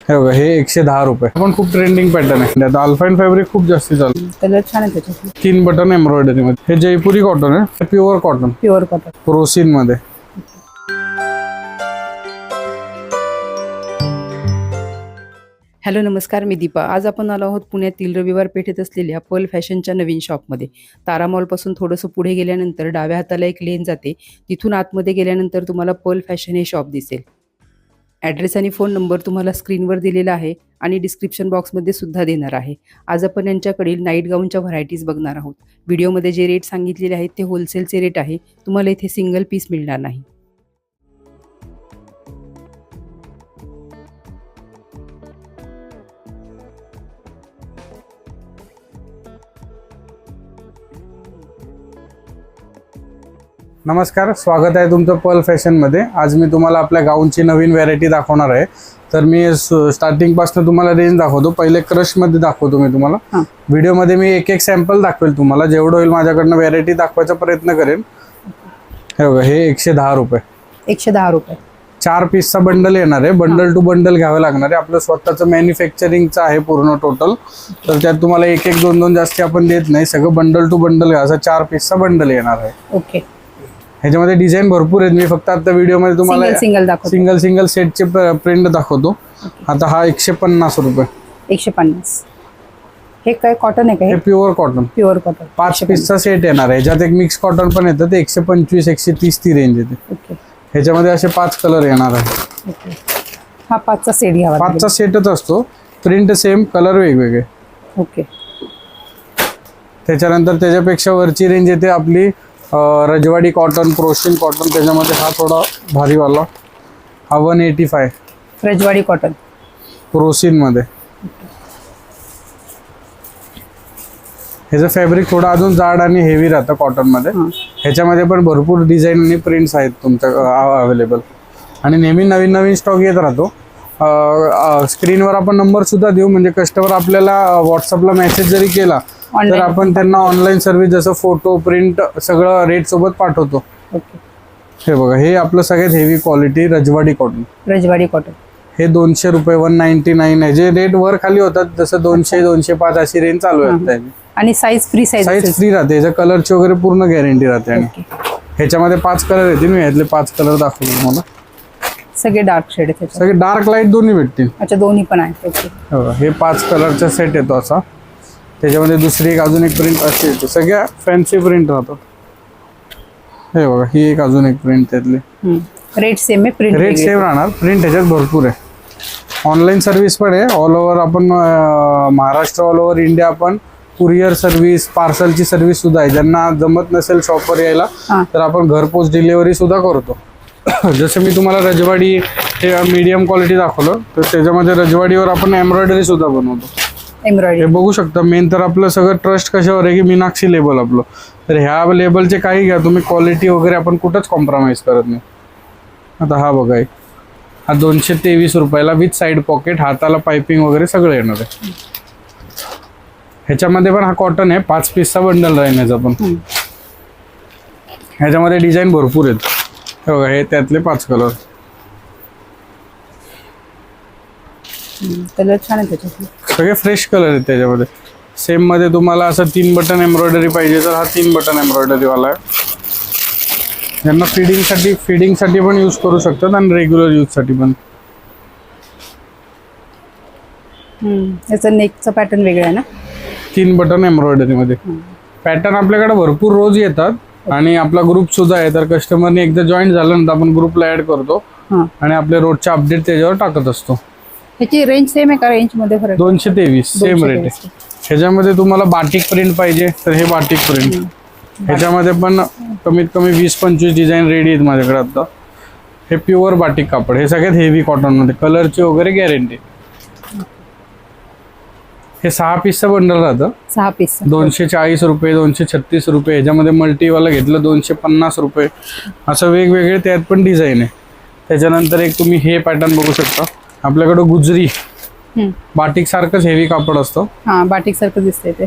हे बघा हे 110 रुपये. पण खूप ट्रेंडिंग पॅटर्न आहे. त्यात अल्फाइन फॅब्रिक खूप जास्ती चालू. कलर छान आहे त्याच्यात. 3 बटन एम्ब्रॉयडरी मध्ये. हे जयपुरी कॉटन आहे. Pure cotton. Pure cotton. प्रोसिन मध्ये. हॅलो नमस्कार, मी दीपा. आज आपण आलो आहोत पुण्यातील रविवार पेठेत असलेल्या पर्ल फॅशनच्या नवीन शॉपमध्ये. तारा मॉलपासून थोडंसं पुढे गेल्यानंतर डाव्या हाताला एक लेन जाते. तिथून आतमध्ये गेल्यानंतर तुम्हाला पर्ल फॅशन हे शॉप दिसेल. ॲड्रेस आणि फोन नंबर तुम्हाला स्क्रीनवर दिलेला आहे आणि डिस्क्रिप्शन बॉक्समध्ये सुद्धा देणार आहे. आज आपण यांच्याकडील नाईट गाऊनच्या व्हरायटीज बघणार आहोत. व्हिडिओमध्ये जे रेट सांगितलेले आहेत ते होलसेलचे रेट आहे. तुम्हाला इथे सिंगल पीस मिळणार नाही. नमस्कार, स्वागत आहे तुमचं पर्ल फॅशनमध्ये. आज मी तुम्हाला आपल्या गाऊनची नवीन व्हरायटी दाखवणार आहे. तर मी स्टार्टिंगपासून तुम्हाला रेंज दाखवतो. पहिले क्रशमध्ये दाखवतो मी तुम्हाला. व्हिडिओमध्ये मी एक एक सॅम्पल दाखवेल तुम्हाला. जेवढं होईल माझ्याकडनं व्हरायटी दाखवायचा प्रयत्न करेन. हे बघा हे 110 रुपये. 110 रुपये. 4 पीसचा बंडल येणार आहे. बंडल टू बंडल घ्यावं लागणार आहे. आपलं स्वतःचं मॅन्युफॅक्चरिंगचं आहे पूर्ण टोटल. तर त्यात तुम्हाला एक एक दोन दोन जास्ती आपण देत नाही. सगळं बंडल टू बंडल घ्या. असं 4 पीसचा बंडल येणार आहे. ओके. ह्याच्यामध्ये डिझाईन भरपूर आहेत. मी फक्त आता व्हिडिओमध्ये तुम्हाला सिंगल सेटचे प्रिंट दाखवतो. आता हा 150 रुपये. 150. हे काय कॉटन आहे का? हे प्युअर कॉटन. Pure cotton. 5 पीसचा सेट येणार आहे. ह्याच्यात एक मिक्स कॉटन पण येतं. ते 125 130 ती रेंज येते. ओके. ह्याच्यामध्ये असे 5 कलर येणार आहे. ओके. हा 5चा सेट घ्यावा. 5चा सेटच असतो. प्रिंट सेम, कलर वेगवेगळे. ओके. त्याच्यानंतर त्याच्यापेक्षा वरची रेंज येते आपली रजवाडी कॉटन, प्रोसिन कॉटन. त्याच्यामध्ये हा थोडा भारीवाला, हा 185. रजवाडी कॉटन प्रोसिन मध्ये. ह्याचं फॅब्रिक थोडं अजून जाड आणि हेवी राहतं कॉटन मध्ये. ह्याच्यामध्ये पण भरपूर डिझाईन आणि प्रिंट्स आहेत तुमच्या अवेलेबल. आणि नेहमी नवीन नवीन स्टॉक येत राहतो. स्क्रीनवर आपण नंबर सुद्धा देऊ. म्हणजे कस्टमर आपल्याला व्हॉट्सअपला मेसेज जरी केला तर आपण त्यांना ऑनलाईन सर्व्हिस, जसं फोटो, प्रिंट सगळं रेट सोबत पाठवतो. हे बघा हे आपलं सगळ्यात हेवी क्वालिटी रजवाडी कॉटन. रजवाडी कॉटन हे 200 रुपये, 199 आहे. जे रेट वर खाली होतात जसं 200 205 अशी रेंज चालू आहे. आणि साईज फ्री राहते. याच्या कलरची वगैरे पूर्ण गॅरंटी राहते. आणि ह्याच्यामध्ये 5 कलर येतील. मी ह्यातले 5 कलर दाखवतो तुम्हाला. सगळे डार्क शेड आहेत. सगळे डार्क लाईट दोन्ही भेटतील. अच्छा, दोन्ही पण आहेत. हे 5 कलरचा सेट येतो असा. त्याच्यामध्ये दुसरी एक अजून एक प्रिंट अशी येते. सगळ्या फॅन्सी प्रिंट राहतात. हे बघा ही एक अजून एक प्रिंट त्यातली. रेट सेम आहे. प्रिंट रेट सेम राहणार. प्रिंट ह्याच्यात भरपूर आहे. ऑनलाईन सर्व्हिस पण आहे. ऑल ओव्हर आपण महाराष्ट्र, ऑल ओव्हर इंडिया आपण कुरिअर सर्व्हिस, पार्सलची सर्व्हिस सुद्धा आहे. ज्यांना जमत नसेल शॉपवर यायला तर आपण घरपोच डिलिव्हरी सुद्धा करतो. जसं मी तुम्हाला रजवाडी हे मीडियम क्वालिटी दाखवलं, तर त्याच्यामध्ये रजवाडीवर आपण एम्ब्रॉयडरी सुद्धा बनवतो. एम्ब्रॉयडरी हे बघू शकता. मेन तर आपलं सगळं ट्रस्ट कशावर आहे की मीनाक्षी लेबल आपलं. तर ह्या लेबलचे काही घ्या तुम्ही, क्वालिटी वगैरे आपण कुठंच कॉम्प्रोमाइज करत नाही. आता हा बघा एक, हा 223 रुपयाला विथ साईड पॉकेट, हाताला पायपिंग वगैरे सगळं येणार आहे. ह्याच्यामध्ये पण हा कॉटन आहे. 5 पीसचा बंडल राहण्याचा पण. ह्याच्यामध्ये डिझाईन भरपूर आहेत. हे बघा हे त्यातले 5 कलर. कलर छान आहे त्याच्यात. सगळे फ्रेश कलर आहेत त्याच्यामध्ये. सेम मध्ये तुम्हाला असं 3 बटन एम्ब्रॉयडरी पाहिजे तर हा 3 बटन एम्ब्रॉयडरी वाला आहे. ज्यांना फिडिंगसाठी पण यूज करू शकतात आणि रेग्युलर यूजसाठी पण. याचा नेकचा पॅटर्न वेगळा आहे ना. 3 बटन एम्ब्रॉयडरी मध्ये. पॅटर्न आपल्याकडे भरपूर रोज येतात. आणि आपला ग्रुप सुद्धा आहे. तर कस्टमरने एकदा जॉईन झालं तर आपण ग्रुपला ऍड करतो आणि आपले रोजचे अपडेट त्याच्यावर टाकत असतो. ह्याची रेंज सेम आहे का? रेंज मध्ये फरक? 223 सेम रेट आहे. ह्याच्यामध्ये तुम्हाला बाटिक प्रिंट पाहिजे तर हे बाटिक प्रिंट. ह्याच्यामध्ये पण कमीत कमी 20-25 डिझाईन रेडी आहेत माझ्याकडे आता. हे प्युअर बाटिक कापड. हे सगळ्यात हेवी कॉटन मध्ये. कलरची वगैरे गॅरंटी. हे 6 पीसचं बंडल राहतं. 6 पीस 240 रुपये, 236 रुपये. ह्याच्यामध्ये मल्टीवाला घेतलं 250 रुपये. असं वेगवेगळे त्यात पण डिझाईन आहे. त्याच्यानंतर एक तुम्ही हे पॅटर्न बघू शकता. आपल्याकडं गुजरी बाटिक सारखंच हेवी कापड असतं. हा, बाटिक सारखं दिसतंय ते.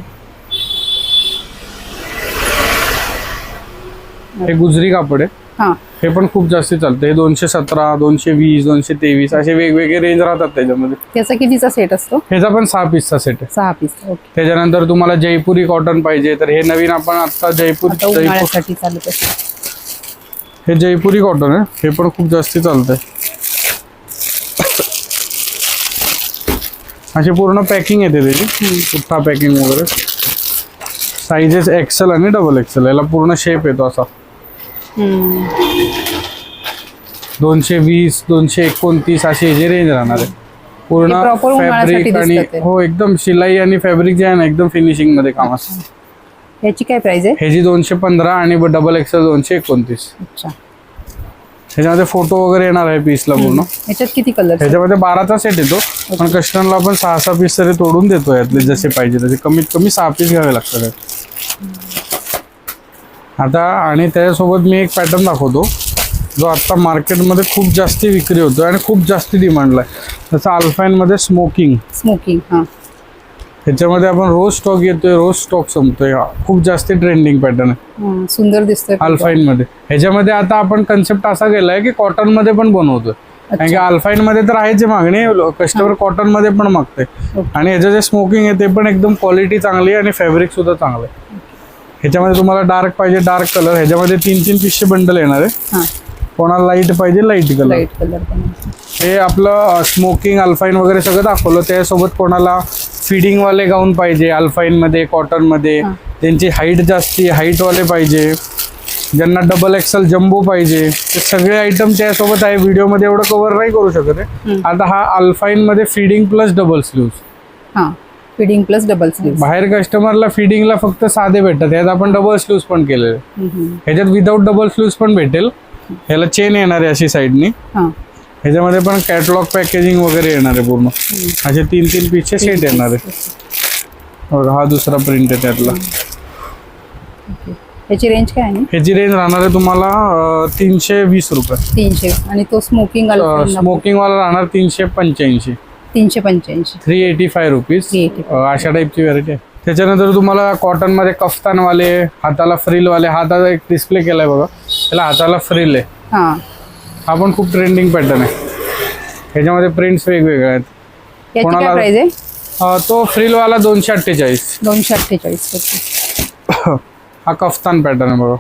हे गुजरी कापड आहे. हा, हे पण खूप जास्ती चालतं. हे 217, 220, 223 असे वेगवेगळे रेंज राहतात त्याच्यामध्ये. त्याचा कितीचा सेट असतो? ह्याचा पण 6 पीसचा सेट आहे. 6 पीस. ओके. त्याच्यानंतर तुम्हाला जयपुरी कॉटन पाहिजे तर हे नवीन आपण आता जयपूर उन्हाळ्यासाठी चालत असते. हे जयपुरी कॉटन आहे. हे पण खूप जास्ती चालतंय. अशी पूर्ण पॅकिंग येते त्याची, पुठ्ठा पॅकिंग वगैरे. साइजेस एक्सेल आणि डबल एक्सेल. याला पूर्ण शेप येतो असा. 220, 229 अशी ह्याची रेंज राहणार आहे. पूर्ण फॅब्रिक आणि हो एकदम शिलाई आणि फॅब्रिक जे आहे ना एकदम फिनिशिंग मध्ये काम असतं. याची काय प्राइस आहे? ह्याची 215 आणि डबल एक्सेल 229. अच्छा. ह्याच्यामध्ये फोटो वगैरे येणार आहे पीसला पूर्ण. ह्याच्यात किती कलर? ह्याच्यामध्ये 12चा सेट येतो, पण कस्टमरला आपण 6 पीस तरी तोडून देतो यातले जसे पाहिजे तसे. कमीत कमी 6 पीस घ्यावे लागतात आता. आणि त्याच्यासोबत मी एक पॅटर्न दाखवतो जो आता मार्केटमध्ये खूप जास्ती विक्री होतो आणि खूप जास्ती डिमांडला आहे. त्याचा अल्फाईनमध्ये स्मोकिंग. हां. ह्याच्यामध्ये आपण रोज स्टॉक येतोय, रोज स्टॉक संपतोय. खूप जास्ती ट्रेंडिंग पॅटर्न आहे. सुंदर दिसतोय अल्फाईन मध्ये. ह्याच्यामध्ये आता आपण कन्सेप्ट असा केलाय की कॉटन मध्ये पण बनवतोय. कारण की अल्फाईन मध्ये तर आहेच मागणी, कस्टमर कॉटन मध्ये पण मागते. आणि ह्याचं जे स्मोकिंग आहे ते पण एकदम क्वालिटी चांगली आणि फॅब्रिक सुद्धा चांगलं आहे. ह्याच्यामध्ये तुम्हाला डार्क पाहिजे डार्क कलर. ह्याच्यामध्ये 3-3 पीसचे बंडल येणार आहे. कोणाला लाईट पाहिजे लाईट कलर. हे आपलं स्मोकिंग अल्फाईन वगैरे सगळं दाखवलं. त्यासोबत कोणाला फिडिंग वाले गाऊन पाहिजे अल्फाईन मध्ये, कॉटन मध्ये, त्यांची हाईट जास्ती हाईट वाले पाहिजे, ज्यांना डबल एक्सेल जम्बो पाहिजे, ते सगळे आयटम त्यासोबत आहे. व्हिडिओ मध्ये एवढं कव्हर नाही करू शकत आहे. आता हा अल्फाईन मध्ये feeding plus double sleeve. Feeding plus double sleeve. बाहेर कस्टमरला फिडिंगला फक्त साधे भेटतात, यात आपण डबल स्लीव्ह पण केलेले. ह्याच्यात विदाऊट डबल स्लीव्ह पण भेटेल. ह्याला चेन येणार आहे अशी साईडनी. ह्याच्यामध्ये पण कॅटलॉग पॅकेजिंग वगैरे येणार आहे पूर्ण. असे 3-3 पीसचे सेट येणार आहे. हा दुसरा प्रिंट आहे त्यातला. ह्याची रेंज काय आहे? ह्याची रेंज राहणार आहे तुम्हाला 320 रुपये. 300. आणि तो स्मोकिंग वाला राहणार 385. 385 रुपीज. अशा टाईपची व्हरायटी आहे. त्याच्यानंतर तुम्हाला कॉटन मध्ये कफ्तानवाले, हाताला फ्रिल वाले. हाताचा एक डिस्प्ले केलाय बघा, त्याला हाताला फ्रिल आहे. हा पण खूप ट्रेंडिंग पॅटर्न आहे. ह्याच्यामध्ये प्रिंट्स वेगवेगळे आहेत. कोणाला प्राइस आहे? तो फ्रिल वाला 248. 248. हा कफ्तान पॅटर्न आहे बघा.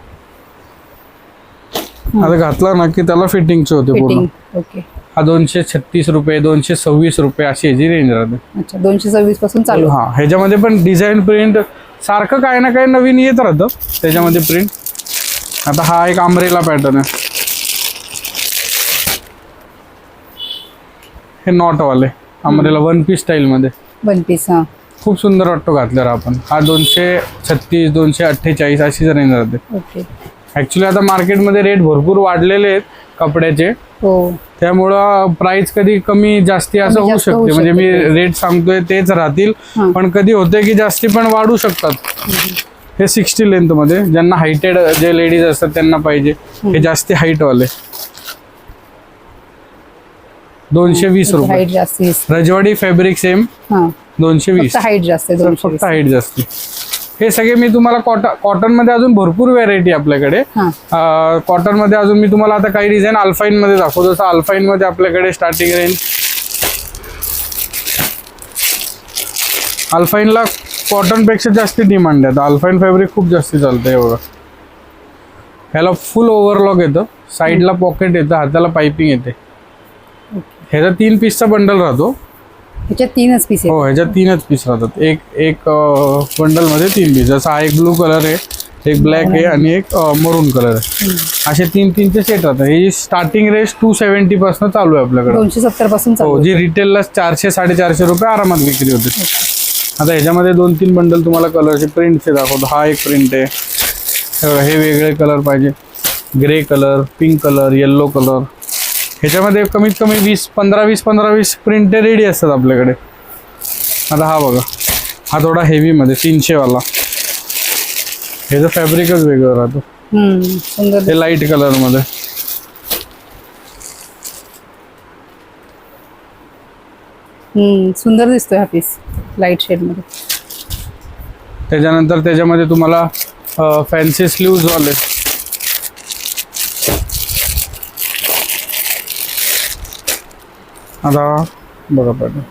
आता घातला ना की त्याला फिटिंगचे होते पूर्ण. ओके. हा 236 रुपये, 226 रुपये अशी ह्याची रेंज राहते. अच्छा. 226 पासून चालू. हा. ह्याच्यामध्ये पण डिझाईन प्रिंट सारखं काही ना काही नवीन येत राहतं त्याच्यामध्ये प्रिंट. आता हा एक अम्ब्रेला पॅटर्न आहे. हे नॉट वाले अम्ब्रेला 1 पीस स्टाईल मध्ये. 1 पीस. खूप सुंदर वाटतो घातल्यावर आपण. हा 236, 248 अशी रेंज राहते. ओके. ऍक्च्युली आता मार्केटमध्ये रेट भरपूर वाढलेले आहेत कपड्याचे. हो. त्यामुळं प्राइस कधी कमी जास्ती असं होऊ शकते. म्हणजे मी रेट सांगतोय तेच राहतील, पण कधी होते की जास्ती पण वाढू शकतात. हे 60 लेंथ मध्ये, ज्यांना हायटेड जे लेडीज असतात त्यांना पाहिजे. हे जास्ती हाईट वाले 220 रुपये. रजवाडी फॅब्रिक सेम 220. हाईट जास्त. फक्त हाईट जास्ती. हे सगळे मी तुम्हाला कॉटन मध्ये अजून भरपूर व्हेरायटी आपल्याकडे. कॉटन मध्ये अजून मी तुम्हाला आता काही डिझाईन अल्फाईन मध्ये दाखवतो. जसं अल्फाईन मध्ये आपल्याकडे स्टार्टिंग रेंज, अल्फाईनला कॉटन पेक्षा जास्त डिमांड आहे. अल्फाईन फॅब्रिक खूप जास्ती चालतंय बघा. ह्याला फुल ओव्हरलॉक येतं, साईडला पॉकेट येतं, हाताला पाइपिंग येते. ह्याचा 3 पीसचा बंडल राहतो. ह्याच्यात 3च पीस. हो, ह्याच्यात 3च पीस राहतात. एक बंडल मध्ये 3 पीस. जसा हा एक ब्लू कलर आहे, एक ब्लॅक आहे आणि एक मरून कलर आहे. असे 3-3चे सेट राहतात. ही स्टार्टिंग रेट 270 पासून चालू आहे आपल्याकडे. 270 पासून चालू. हो, जी रिटेलला 400-450 रुपये आरामात विक्री होते. आता ह्याच्यामध्ये 2-3 बंडल तुम्हाला कलरचे प्रिंटचे दाखवतो. हा एक प्रिंट आहे. हे वेगळे कलर पाहिजे, grey colour, pink colour, yellow colour. ह्याच्यामध्ये कमीत कमी 15-20 प्रिंट रेडी असतात आपल्याकडे. आता हा बघा, हा थोडा हेवी मध्ये 300 वाला. ह्याचं फॅब्रिकच वेगळं राहतं. हे लाईट कलर मध्ये. सुंदर दिसतोय हा पीस लाईट शेड मध्ये. त्याच्यानंतर त्याच्यामध्ये तुम्हाला फॅन्सी स्लीव्ज वाले. आता बघा पॅटर्न,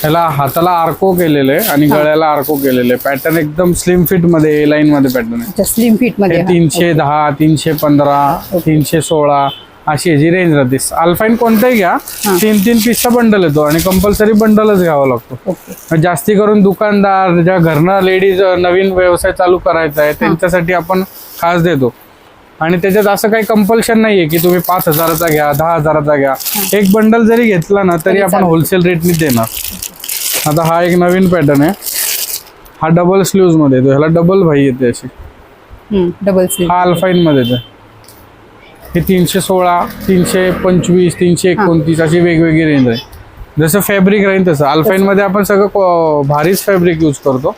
ह्याला हाताला आर्को केलेलं आहे आणि गळ्याला आर्को केलेलं आहे. पॅटर्न एकदम स्लिम फिट मध्ये ए लाईन मध्ये पॅटर्न आहे. स्लिम फिट मध्ये 310, 315, 316 अशी याची रेंज राहते. अल्फाईन कोणताही घ्या 3-3 पीसचा बंडल येतो आणि कंपल्सरी बंडलच घ्यावा लागतो. ओके. जास्ती करून दुकानदार ज्या घरनं लेडीज नवीन व्यवसाय चालू करायचा आहे त्यांच्यासाठी आपण खास देतो. आणि त्याच्यात असं काही कंपल्शन नाहीये की तुम्ही 5,000चा घ्या, 10,000चा घ्या. एक बंडल जरी घेतला ना तरी आपण होलसेल रेटने देणार. आता हा एक नवीन पॅटर्न आहे. हा डबल स्लीव्ज मध्ये येतो, ह्याला डबल भाई येते अशी. Double slew. हा अल्फाईन मध्ये येते. हे 316, 325, 329 अशी वेगवेगळी रेंज आहे. जसं फॅब्रिक राहील तसं. अल्फाईन मध्ये आपण सगळं भारीच फॅब्रिक यूज करतो.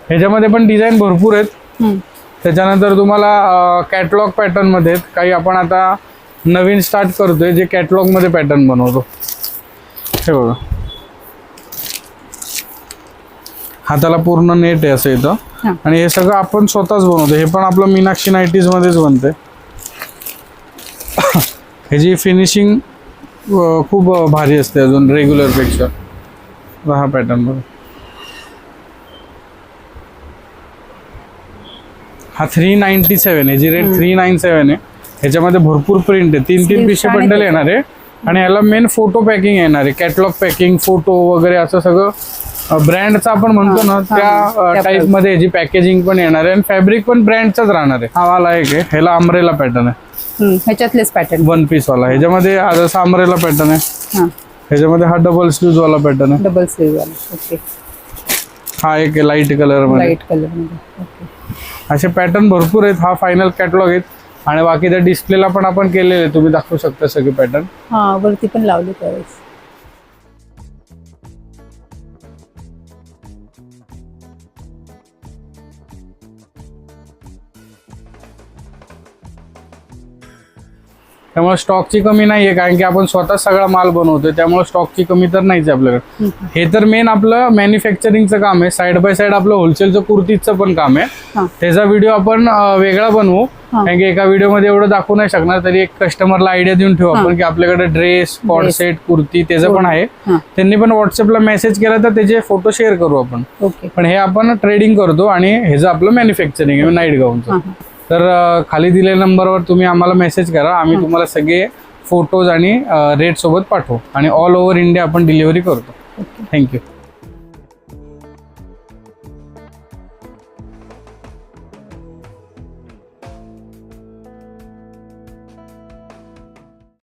ह्याच्यामध्ये पण डिझाईन भरपूर आहेत. त्याच्यानंतर तुम्हाला कॅटलॉग पॅटर्न मध्ये काही आपण आता नवीन स्टार्ट करतोय जे कॅटलॉग मध्ये पॅटर्न बनवतो. हे बघा, हाताला पूर्ण नेट आहे असं इथं आणि हे सगळं आपण स्वतःच बनवतो. हे पण आपलं मीनाक्षी नाईटीज मध्येच बनते. ह्याची फिनिशिंग खूप भारी असते अजून रेग्युलर पेक्षा. हा पॅटर्न बघा, हा 397 आहे. जी रेट 397 आहे. ह्याच्यामध्ये भरपूर प्रिंट आहे. 3-3 पीसचे बंडल येणार आहे आणि ह्याला मेन फोटो पॅकिंग येणार आहे. कॅटलॉग पॅकिंग, फोटो वगैरे असं सगळं ब्रँडचं आपण म्हणतो ना त्या टाईप मध्ये ह्याची पॅकेजिंग पण येणार आहे आणि फॅब्रिक पण ब्रँडचाच राहणार आहे. हा वाला एक आहे, ह्याला अम्ब्रेला पॅटर्न आहे. ह्याच्यातलेच पॅटर्न 1 पीस वाला. ह्याच्यामध्ये जसा अम्ब्रेला पॅटर्न आहे. ह्याच्यामध्ये हा डबल स्लीव्ज वाला पॅटर्न आहे. डबल स्लीव वाला. ओके. हा एक लाईट कलर मध्ये. लाईट कलर मध्ये. ओके. असे पॅटर्न भरपूर आहेत. हा फायनल कॅटलॉग आहेत आणि बाकी त्या डिस्प्लेला पण आपण केलेले, तुम्ही दाखवू शकता सगळे पॅटर्न. हा, वरती पण लावले त्यावेळेस. त्यामुळे स्टॉकची कमी नाहीये कारण की आपण स्वतः सगळा माल बनवतोय. त्यामुळे स्टॉकची कमी तर नाहीच आहे आपल्याकडे. हे तर मेन आपलं मॅन्युफॅक्चरिंगचं काम आहे. साईड बाय साईड आपलं होलसेलचं कुर्तीचं पण काम आहे. त्याचा व्हिडिओ आपण वेगळा बनवू कारण की एका व्हिडिओमध्ये एवढं दाखवू नाही शकणार. तरी एक कस्टमरला आयडिया देऊन ठेवू आपण की आपल्याकडे ड्रेस, कॉर्ड सेट, कुर्ती त्याचं पण आहे. त्यांनी पण व्हॉट्सअपला मेसेज केला तर त्याचे फोटो शेअर करू आपण. पण हे आपण ट्रेडिंग करतो आणि ह्याचं आपलं मॅन्युफॅक्चरिंग आहे नाईट गाऊनचं. तर खाली दिलेल्या नंबरवर तुम्ही आम्हाला मेसेज करा. आम्ही तुम्हाला सगळे फोटोज आणि रेट सोबत पाठवू आणि ऑल ओव्हर इंडिया आपण डिलिव्हरी करतो. थँक्यू.